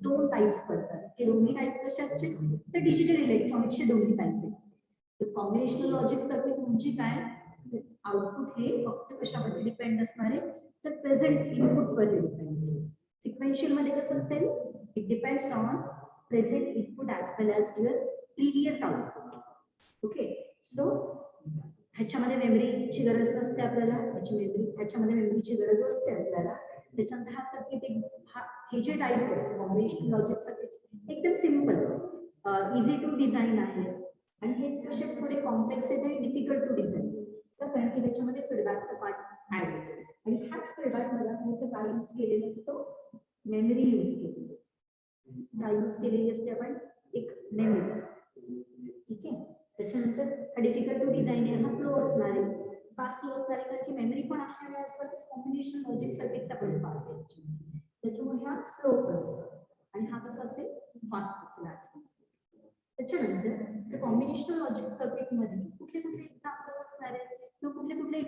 2 टाइप्स पडतात. हे दोन्ही टाइप कशाचे तर डिजिटल इलेक्ट्रॉनिक्सचे दोन्ही टाइप आहेत. तर कॉम्बिनेशनल लॉजिक सर्किट म्हणजे काय, आउटपुट हे फक्त कशावर डिपेंड असणार आहे तर प्रेझेंट इनपुट वर डिपेंड असेल. सिक्वेन्शियल मध्ये कसं असेल, it depends on present input as well as your previous output. Okay, so ह्याच्यामध्ये मेमरीची गरज नसते आपल्याला, ह्याच्यामध्ये मेमरीची गरज असते आपल्याला. त्याच्यानंतर हा सर्किट हे जे टाईप आहे कॉम्बिनेशनल लॉजिक सर्किट एकदम सिम्पल इझी टू डिझाईन आहे आणि हे कसे थोडे कॉम्प्लेक्स आहेत आणि डिफिकल्ट टू डिझाईन कारण की त्याच्यामध्ये फीडबॅकचा पार्ट ऍड होतो. आणि हाच फीडबॅक मध्ये आपण काय यूज केलेला असतो, मेमरी यूज केलेली. काय यूज केलेली असते आपण एक मेमरी, ठीक आहे. त्याच्यानंतर हा डिफिकल्ट टू डिझाईन आहे, हा स्लो असणार आहे, फास्ट स्लो असणार आहे, कारण की मेमरी पण आहे आणि असं कॉम्बिनेशन लॉजिक सर्किटचा पण पार्ट आहे, त्याच्यामुळे हा स्लो आणि हा कसा असेल फास्ट असेल. त्याच्यानंतर कॉम्बिनेशनल लॉजिक सर्किट मध्ये कुठले कुठले एक्झाम्पल्स असणार आहेत किंवा कुठले कुठले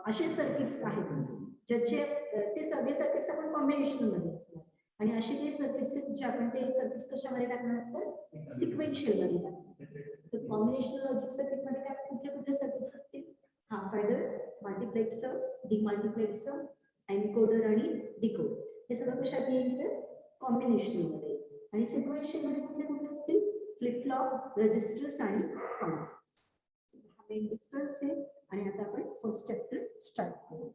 असे सर्किट्स आहेत ज्याचे ते सगळे सर्किट्स आपण कॉम्बिनेशन मध्ये असतात आणि असे काही सर्किट्स आहेत जे आपण ते सर्किट्स कशामध्ये टाकणार तर सिक्वेन्शियल मध्ये टाकणार. तर कॉम्बिनेशनल लॉजिक सर्किट मध्ये काय कुठले कुठले सर्किट्स असतील, हाफ एडर, मल्टिप्लेक्सर, डिमल्टिप्लेक्सर, एन्कोडर आणि डिकोडर, हे सगळं कशात येईल कॉम्बिनेशन मध्ये. आणि सिक्वेन्शियल मध्ये कुठले कुठले असतील फ्लिप फ्लॉप, रजिस्टर्स आणि काउंटर्स. हा मेन डिफरन्स आहे. आणि आता आपण फर्स्ट चॅप्टर स्टार्ट करू.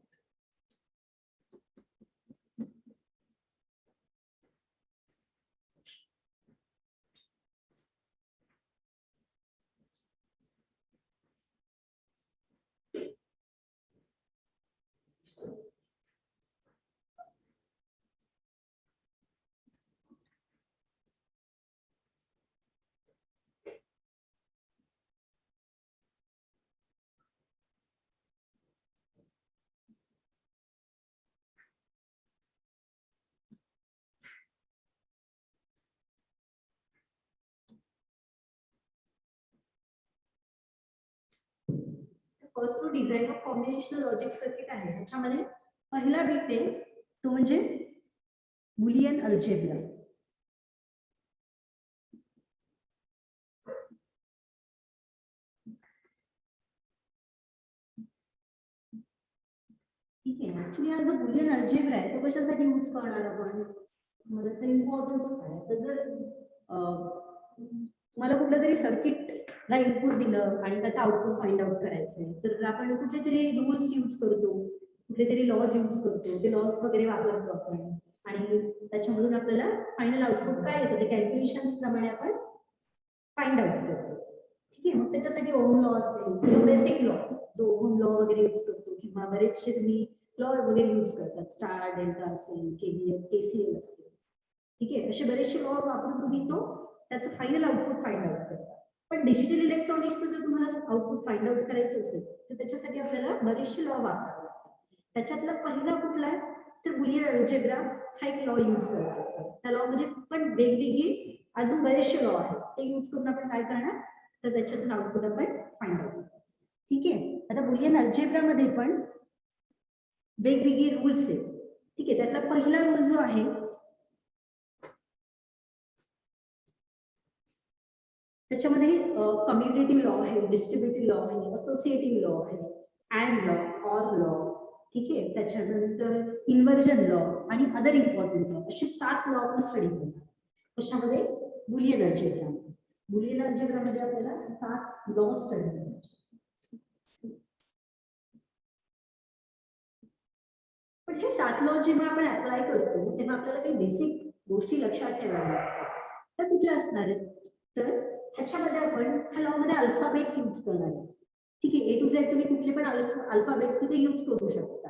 फर्स्ट जो design of combinational logic circuit आहे ह्याच्यामध्ये पहिला बीट आहे तो म्हणजे बुलियन अल्जेब्रा. ठीक आहे. ऍक्च्युली हा जो बुलियन अल्जेब्रा आहे तो कशासाठी यूज करणार आपण, त्याचा इम्पॉर्टन्स काय. तर जर मला कुठलं तरी सर्किटला इनपुट दिलं आणि त्याचा आउटपुट फाइंड आउट करायचंय तर आपण कुठले तरी रूल्स यूज करतो, कुठले तरी लॉज यूज करतो, ते लॉज वगैरे वापरतो आपण आणि त्याच्यामधून आपल्याला फायनल आउटपुट काय येतं ते कॅल्क्युलेशन्स प्रमाणे आपण फाइंड आउट करतो. ठीक आहे. मग त्याच्यासाठी ओहम लॉ असेल किंवा बेसिक लॉ जो ओहम लॉ वगैरे यूज करतो किंवा बरेचसे तुम्ही लॉ वगैरे यूज करतात, स्टार डेल्टा असेल, केव्हीएल, केसीएल असेल. ठीक आहे. असे बरेचसे लॉ वापरून तुम्ही तो त्याचं फायनल आउटपुट फाइंड आउट करता. पण डिजिटल इलेक्ट्रॉनिक्सचं जर तुम्हाला आउटपुट फाइंड आउट करायचं असेल तर त्याच्यासाठी आपल्याला बरेचसे लॉ वापरावे लागतात. त्याच्यातला पहिला कुठला आहे तर बुलियन अल्जेब्रा हा एक लॉ यूज करतात. त्या लॉ मध्ये पण वेगवेगळी अजून बरेचसे लॉ आहेत ते यूज करून आपण काय करणार तर त्याच्यातून आउटपुट आपण फाइंड आउट. ठीक आहे. आता बुलियन अल्जेब्रा मध्ये पण वेगवेगळे रूल्स आहेत. ठीक आहे. त्यातला पहिला रूल जो आहे त्याच्यामध्ये कम्युटेटिव्ह लॉ आहे, डिस्ट्रीब्युटिव्ह लॉ आहे, असोसिएटिव्ह लॉ आहे, अँड लॉ, ऑर लॉ. ठीक आहे. त्याच्यानंतर इन्व्हर्जन लॉ आणि अदर इम्पॉर्टंट लॉ असे 7 लॉ आपण स्टडी करणार. कशामध्ये बुलियन अल्जेब्रा. बुलियन अल्जेब्रा मध्ये आपल्याला 7 लॉ स्टडी करायचे. पण हे 7 लॉ जेव्हा आपण अप्लाय करतो तेव्हा आपल्याला काही बेसिक गोष्टी लक्षात ठेवाव्या लागतात. तर कुठल्या असणार आहेत तर ह्याच्यामध्ये आपण ह्या लॉ मध्ये अल्फाबेट्स यूज करणार आहे. ठीक आहे. ए टू झेड तुम्ही कुठले पण अल्फाबेट्स तिथे यूज करू शकता.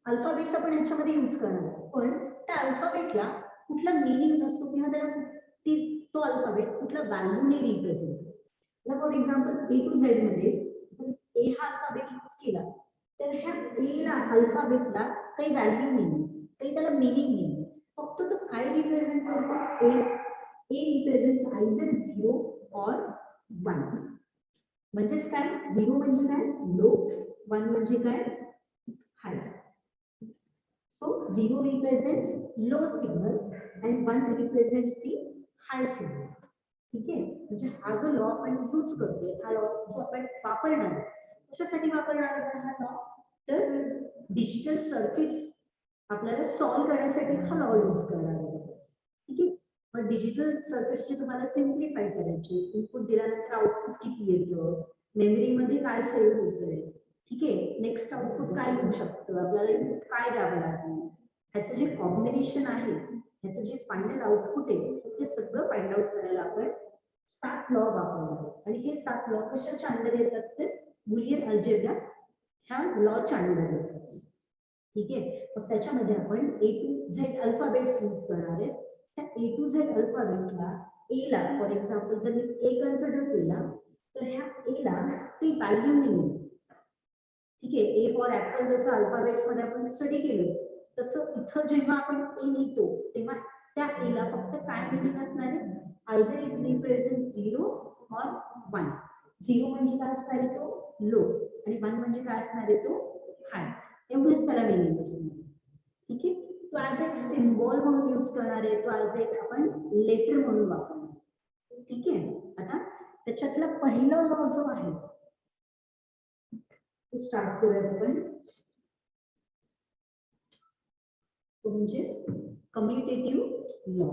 अल्फाबेट्स आपण ह्याच्यामध्ये यूज करणार आहे. पण त्या अल्फाबेटला कुठला मिनिंग असतो किंवा त्याला तो अल्फाबेट कुठल्या व्हॅल्यूने रिप्रेझेंट करतो. For example A to Z मध्ये ए हा अल्फाबेट यूज केला तर ह्या ए ला अल्फाबेटला काही व्हॅल्यू नाही, काही त्याला मिनिंग नाही, फक्त तो काय रिप्रेझेंट करतो ए रिप्रेझेंट्स आयदर 0 और 1. म्हणजेच काय 0 म्हणजे काय लो, 1 म्हणजे काय high. So 0 represents low signal and 1 represents the high signal. ठीक आहे. म्हणजे हा जो लॉ आपण यूज करतोय हा लॉ जो आपण वापरणार कशासाठी वापरणार आपण हा लॉ तर डिजिटल सर्किट्स आपल्याला सॉल्व्ह करण्यासाठी हा लॉ यूज करणार आहे. ठीक आहे. पण डिजिटल सर्किट्सची तुम्हाला सिम्प्लिफाय करायची, इनपुट दिल्यानंतर आउटपुट किती येतं, मेमरी मध्ये काय सेव्ह होतंय, ठीक आहे, नेक्स्ट आउटपुट काय येऊ शकतं, आपल्याला इनपुट काय द्यावं लागेल, ह्याचं जे कॉम्बिनेशन आहे, ह्याचं जे फायनल आउटपुट आहे ते सगळं फाइंड आउट करायला आपण 7 लॉ वापरणार. आणि हे 7 लॉ कशाच्या अंडर येतात तर बुलियन अल्जेब्रा ह्या लॉच्या अंडर येतात. ठीक आहे. मग त्याच्यामध्ये आपण ए टू झेड अल्फाबेट्स यूज करणार आहेत. त्या A to Z अल्फाबेटला A ला फॉर एक्झाम्पल जर मी A कन्सिडर केला तर ह्या A ला ती व्हॅल्यू नाही. ठीक आहे, A फॉर ऍपल जसं अल्फाबेट्स मध्ये आपण स्टडी केलं तसं इथं जेव्हा आपण A लिहितो तेव्हा त्या A ला फक्त काय मिनिंग असणार आहे, आयदर इट रिप्रेझेंट 0 और 1. 0 म्हणजे काय असणार आहे तो लो आणि 1 म्हणजे काय असणार आहे तो हाय. एवढंच त्याला मिनिंग असणार. ठीक आहे, तो ऍज एक सिम्बॉल म्हणून यूज करणार आहे, तो ऍज एक आपण लेटर म्हणून वापरणार. ठीक आहे, आता त्याच्यातला पहिला लॉ जो आहे तो स्टार्ट करूयात आपण. तो म्हणजे कम्युटेटिव्ह लॉ.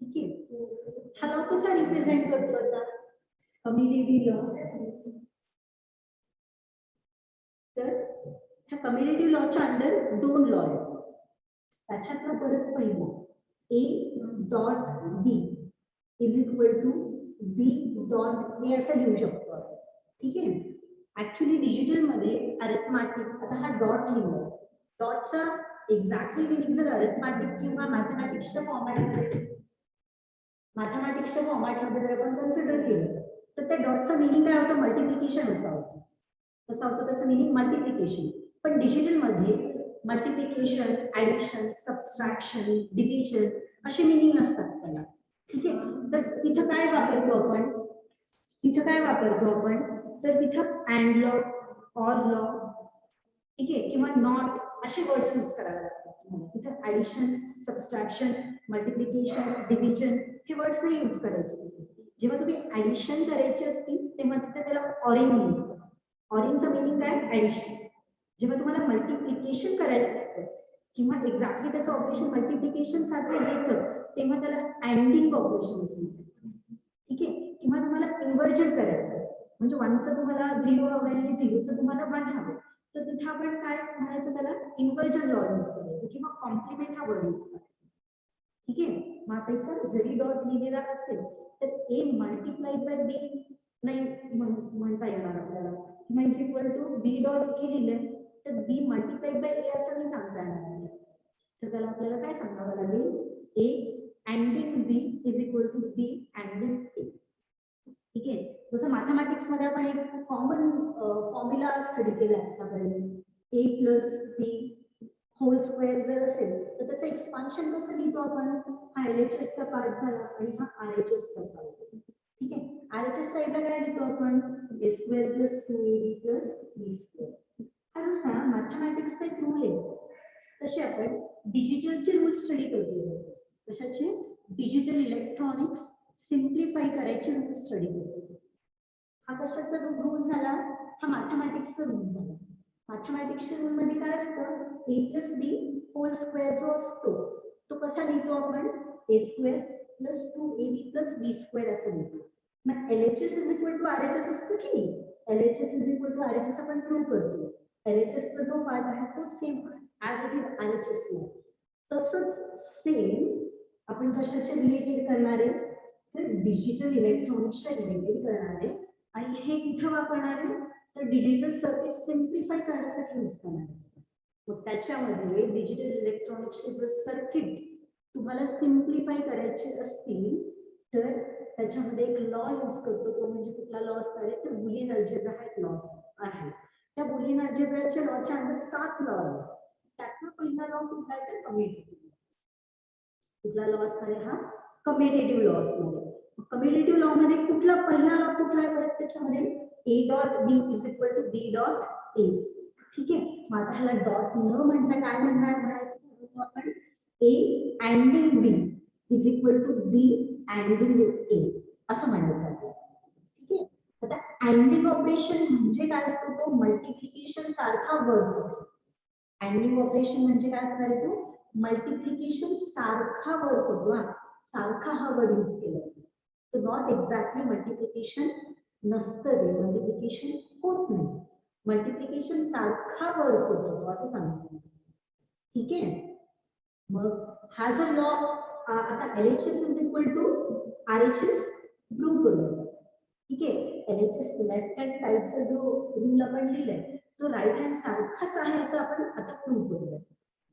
ठीक आहे, हा लॉ कसा रिप्रेझेंट करतो आता कम्युटेटिव्ह लॉ. तर ह्या कम्युटेटिव्ह लॉच्या अंडर दोन लॉ आहेत. त्याच्यातला परत पहिला A dot B is equal to B dot A असं लिहू शकतो आपण. ठीक आहे, ऍक्च्युली डिजिटल मध्ये अरिथमॅटिक, आता हा डॉट लिहिलाय, डॉटचा एक्झॅक्टली मिनिंग जर अरिथमॅटिक किंवा मॅथमॅटिक्सच्या फॉर्मॅटमध्ये जर आपण कन्सिडर केलं तर त्या डॉटचा मिनिंग काय होतं, मल्टिप्लिकेशन असा होतो. कसा होतो त्याचा मिनिंग, मल्टिप्लिकेशन. पण डिजिटल मध्ये मल्टिप्लिकेशन, ऍडिशन, सबस्ट्रॅक्शन, डिव्हिजन असे मिनिंग असतात त्याला. ठीक आहे, तर तिथं काय वापरतो आपण, तर तिथं अँड लॉ, ऑर लॉ, ठीक आहे, किंवा नॉट असे वर्ड्स यूज करावे लागतात. तिथं ऍडिशन, सबस्ट्रॅक्शन, मल्टिप्लिकेशन, डिव्हिजन हे वर्ड्स नाही यूज करायचे. जेव्हा तुम्ही ऍडिशन करायची असतील तेव्हा तिथे त्याला ऑरिंग म्हणतो. ऑरिंगचं मिनिंग काय, ऍडिशन. जेव्हा तुम्हाला मल्टिप्लिकेशन करायचं असतं किंवा एक्झॅक्टली त्याचं ऑपरेशन मल्टिप्लिकेशन सारखं घेतं तेव्हा त्याला अँडिंग ऑपरेशन असं म्हणतात. ठीक आहे, किंवा तुम्हाला इन्व्हर्जन करायचं म्हणजे 1चं तुम्हाला 0 हवं आणि 0चं तुम्हाला 1 हवं, तर तिथे आपण काय म्हणायचं, त्याला इन्व्हर्जन लॉ यूज करायचं किंवा कॉम्प्लिमेंट हा वर्ड यूज करायचा. ठीक आहे, मग आता इथं जरी डॉट लिहिलेला असेल तर A मल्टिप्लाइड बाय B नाही म्हणता येणार आपल्याला, किंवा is equal to B dot A लिहिलं तर B मल्टिप्लाइड बाय A असं नाही सांगता येणार. तर त्याला आपल्याला काय सांगावं लागेल, A anding B is equal to B anding A. ठीक आहे, जसं मॅथमॅटिक्स मध्ये आपण एक कॉमन फॉर्म्युला स्टडी केला आतापर्यंत, A plus B whole square जर असेल तर त्याचं एक्सपान्शन कसं लिहितो आपण, हा LHS चा पार्ट झाला आणि हा RHS चा पार्ट. ठीक आहे, RHS साईडला काय लिहितो आपण, A square plus 2AB plus B square. हा जसा मॅथमॅटिक्सचा एक रूल आहे तसे आपण डिजिटलचे रूल स्टडी करतो. कशाचे, डिजिटल इलेक्ट्रॉनिक्स सिम्प्लिफाय करायचे रूल स्टडी करतो. हा कशाचा रूल झाला, हा मॅथमॅटिक्सचा रूल झाला. मॅथमॅटिक्सच्या रूल मध्ये काय असतं, A plus B whole square जो असतो तो कसा लिहितो आपण, A square plus 2AB plus B square असं लिहितो. मग LHS is equal to RHS असतं की नाही, LHS is equal to RHS आपण प्रूव्ह करतो. LHS चा जो पार्ट आहे तो same as it is RHS ला. तसंच सेम आपण कशाचे रिलेटेड करणारे, तर डिजिटल इलेक्ट्रॉनिक्सच्या रिलेटेड करणारे. आणि हे कुठे वापरणारे, तर डिजिटल सर्किट सिम्प्लिफाय करण्यासाठी यूज करणारे. मग त्याच्यामध्ये डिजिटल इलेक्ट्रॉनिक्सचे जर सर्किट तुम्हाला सिम्प्लिफाय करायचे असतील तर त्याच्यामध्ये एक लॉ यूज करतो, तो म्हणजे कुठला लॉ असणार आहे, तर बुलियन अल्जेब्रा हा एक लॉ आहे. त्या बुलियन अल्जेब्राच्या लॉच्या अंडर 7 लॉ आहेत. त्यातला पहिला लॉ कुठला आहे, तर कम्युटेटिव्ह. कुठला लॉ असणार आहे, हा कम्युटेटिव्ह लॉ असणार आहे. कम्युटेटिव्ह लॉ मध्ये कुठला पहिला लॉ कुठला आहे, परत त्याच्यामध्ये A dot B is equal to B dot A. ठीक आहे, मग आता ह्याला डॉट न म्हणता काय म्हणायचं आपण, A anding B is equal to B anding A असं म्हणायचं आपल्याला. ठीक आहे, आता अँडिंग ऑपरेशन म्हणजे काय असतो, तो मल्टिप्लिकेशन सारखा वर्क होतो. अँडिंग ऑपरेशन म्हणजे काय असणार आहे, तो मल्टिप्लिकेशन सारखा वर्क होतो. सारखा हा वर्ड यूज केला जातो. तो नॉट एक्झॅक्टली मल्टिप्लिकेशन नसतं, ते मल्टिप्लिकेशन होत नाही, मल्टिप्लिकेशन सारखा वर्क होतो असं सांगितलं. ठीक आहे, मग हा जो लॉ आता LHS is equal to RHS prove करू. ठीक आहे, LHS लेफ्ट हँड साइडचा जो रूल आपण लिहिलाय तो राईट हँड सारखाच आहे असं आपण आता प्रूव्ह करूया.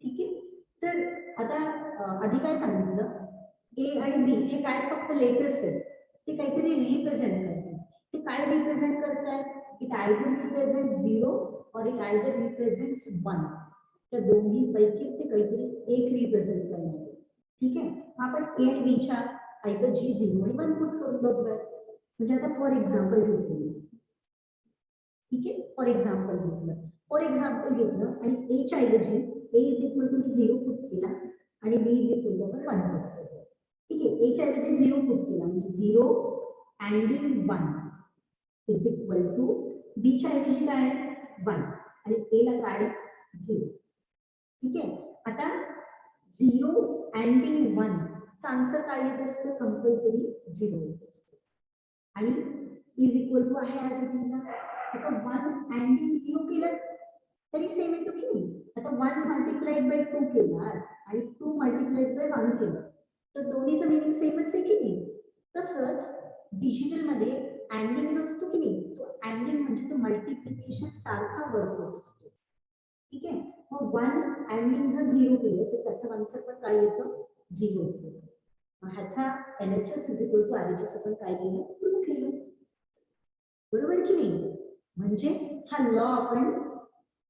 ठीक आहे. तर आता आधी काय सांगितलं, ए आणि बी हे काय फक्त लेटर्स आहेत, ते काहीतरी रिप्रेझेंट करतात. ते काय रिप्रेझेंट करतात? इट आयदर रिप्रेझेंट 0 और इट आयदर रिप्रेझेंट्स 1. त्या दोन्ही पैकीच ते काहीतरी एक रिप्रेझेंट करणार. ठीक आहे. आपण ए आणि बीच्या ऐवजी 0 आणि 1 पुट करून बघूया. म्हणजे आता फॉर एक्झाम्पल घेतलं, ठीक आहे, फॉर एक्झाम्पल घेतलं आणि ए च्या ऐवजी ए इज इक्वल टू 0 पुट केला आणि बी इज इक्वल टू 1 पुट केला. ठीक आहे. ए च्या ऐवजी 0 पुट केला म्हणजे 0 अँडिंग 1 इज इक्वल टू बी च्या ऐवजी काय 1 आणि ए ला काय 0. ठीक आहे. आता 0 अँडिंग 1 चा आन्सर काय येत असतं? कंपल्सरी 0 येत असतं. आणि इज इक्वल टू आहे ॲज इट इज. आता 1 अँडिंग 0 केलं तरी सेम येतो की नाही. आता 1 मल्टिप्लाइड बाय 2 केला आणि 2 मल्टिप्लाइड बाय 1 केलं तर दोन्हीचं मीनिंग सेमच आहे की नाही. तसंच डिजिटल मध्ये अँडिंग असतो की नाही, तो अँडिंग म्हणजे तो मल्टिप्लिकेशन सारखा वर्क होत असतो. ठीक आहे. मग 1 अँडिंग जर 0 केलं तर त्याचा आन्सर पण काय येतं? 0च येतो. मग ह्याचा LHS is equal to RHS आपण काय केलं? प्रूव्ह केलं. बरोबर की नाही. म्हणजे हा लॉ आपण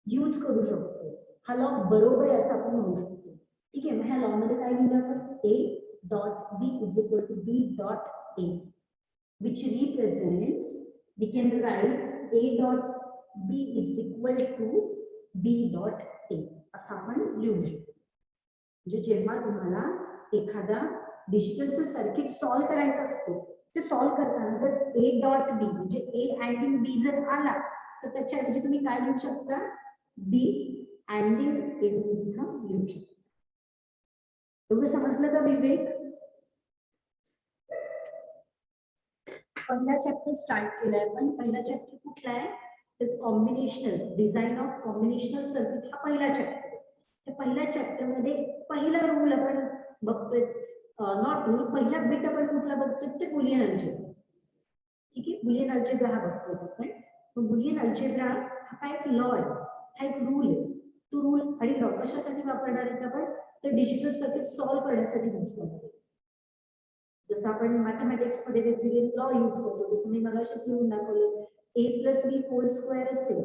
यूज करू शकतो. हा लॉ बरोबर आहे असं आपण म्हणू शकतो. ठीक आहे. मग ह्या लॉ मध्ये काय लिहिलं आपण? A dot B is equal to B dot A which represents, we can write A dot B is equal to B dot A असं आपण लिहू शकतो. म्हणजे जेव्हा तुम्हाला एखादा डिजिटलचं सर्किट सॉल्व्ह करायचं असतो, ते सॉल्व्ह करताना जर A डॉट B म्हणजे A अँडिंग B जर आला तर त्याच्याऐवजी तुम्ही काय लिहू शकता? B अँडिंग A इथं लिहू शकता. एवढं समजलं का विवेक? पहिला चॅप्टर स्टार्ट केलाय आपण. पहिला चॅप्टर कुठला आहे? तर combinational design of combinational circuit हा पहिला चॅप्टर. त्या पहिल्या चॅप्टर मध्ये पहिला रूल आपण बघतोय, नॉट रूल, पहिला बिट आपण कुठला बघतोय? ते बुलियन अल्जेब्रा. ठीक आहे. बुलियन अल्जेब्रा हा बघतोय आपण. बुलियन अल्जेब्रा हा काय एक लॉ आहे, हा एक रूल आहे. तो रूल आणि लॉ कशासाठी वापरणार आहेत आपण? तर डिजिटल सर्किट सॉल्व्ह करण्यासाठी यूज करणार आहे. जसं आपण मॅथमॅटिक्स मध्ये वेगवेगळे लॉ यूज करतो, जसं मी मगाशीच लिहून दाखवलं, A plus B whole square असेल